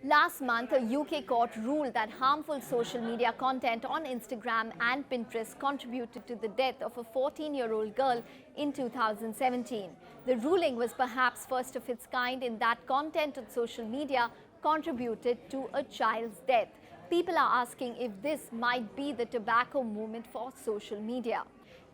Last month, a UK court ruled that harmful social media content on Instagram and Pinterest contributed to the death of a 14-year-old girl in 2017. The ruling was perhaps first of its kind in that content on social media contributed to a child's death. People are asking if this might be the tobacco movement for social media.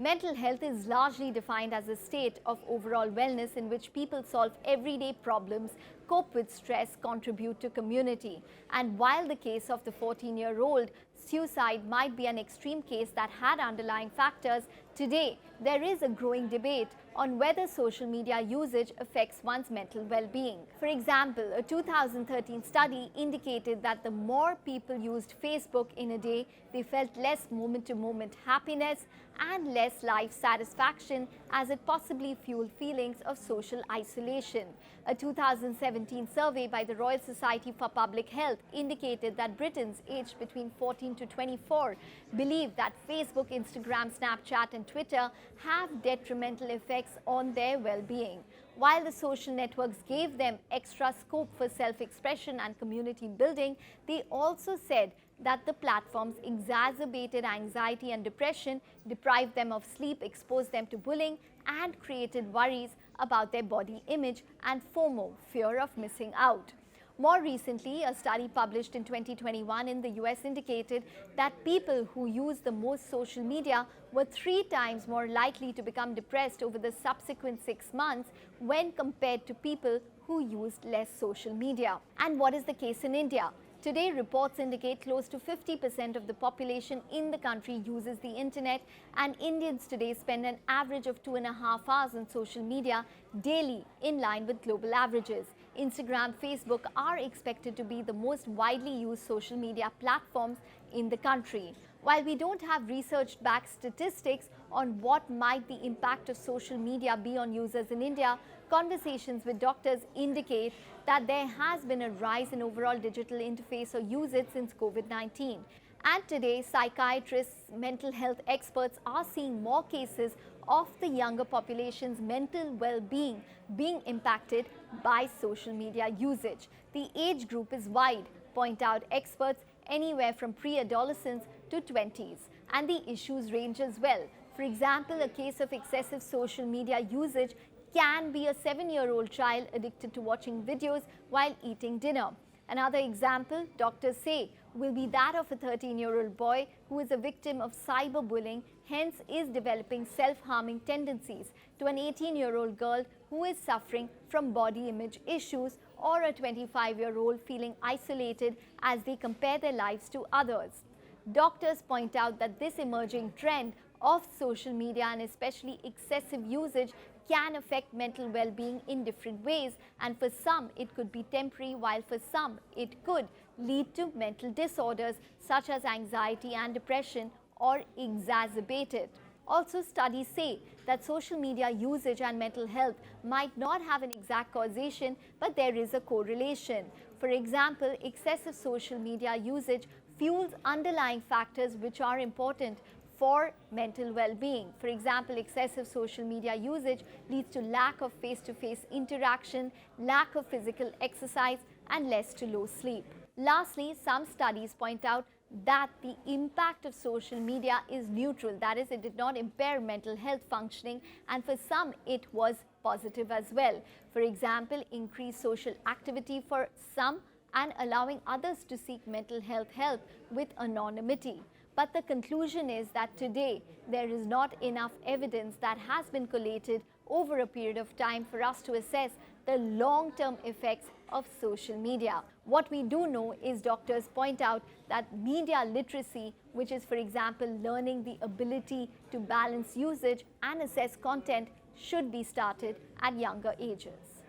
Mental health is largely defined as a state of overall wellness in which people solve everyday problems, cope with stress, contribute to community. And while the case of the 14-year-old suicide might be an extreme case that had underlying factors, today there is a growing debate on whether social media usage affects one's mental well-being. For example, a 2013 study indicated that the more people used Facebook in a day, they felt less moment-to-moment happiness and less life satisfaction, as it possibly fueled feelings of social isolation. A 2017 survey by the Royal Society for Public Health indicated that Britons aged between 14 to 24 believe that Facebook, Instagram, Snapchat and Twitter have detrimental effects on their well-being. While the social networks gave them extra scope for self-expression and community building, they also said that the platforms exacerbated anxiety and depression, deprived them of sleep, exposed them to bullying, and created worries about their body image and FOMO, fear of missing out. More recently, a study published in 2021 in the US indicated that people who use the most social media were 3 times more likely to become depressed over the subsequent 6 months when compared to people who used less social media. And what is the case in India? Today, reports indicate close to 50% of the population in the country uses the internet, and Indians today spend an average of 2.5 hours on social media daily, in line with global averages. Instagram, Facebook are expected to be the most widely used social media platforms in the country. While we don't have research-backed statistics on what might the impact of social media be on users in India, conversations with doctors indicate that there has been a rise in overall digital interface or usage since COVID-19. And today, psychiatrists, mental health experts are seeing more cases of the younger population's mental well-being being impacted by social media usage. The age group is wide, point out experts, anywhere from pre-adolescents to 20s. And the issues range as well. For example, a case of excessive social media usage can be a 7-year-old child addicted to watching videos while eating dinner. Another example, doctors say, will be that of a 13-year-old boy who is a victim of cyberbullying, hence is developing self-harming tendencies, to an 18-year-old girl who is suffering from body image issues, or a 25-year-old feeling isolated as they compare their lives to others. Doctors point out that this emerging trend of social media, and especially excessive usage, can affect mental well-being in different ways, and for some it could be temporary, while for some it could lead to mental disorders such as anxiety and depression, or exacerbate it. Also, studies say that social media usage and mental health might not have an exact causation, but there is a correlation. For example, excessive social media usage fuels underlying factors which are important for mental well-being. For example, excessive social media usage leads to lack of face-to-face interaction, lack of physical exercise, and less to low sleep. Lastly, some studies point out that the impact of social media is neutral, that is, it did not impair mental health functioning, and for some it was positive as well. For example, increased social activity for some and allowing others to seek mental health help with anonymity. But the conclusion is that today there is not enough evidence that has been collated over a period of time for us to assess the long-term effects of social media. What we do know is doctors point out that media literacy, which is, for example, learning the ability to balance usage and assess content, should be started at younger ages.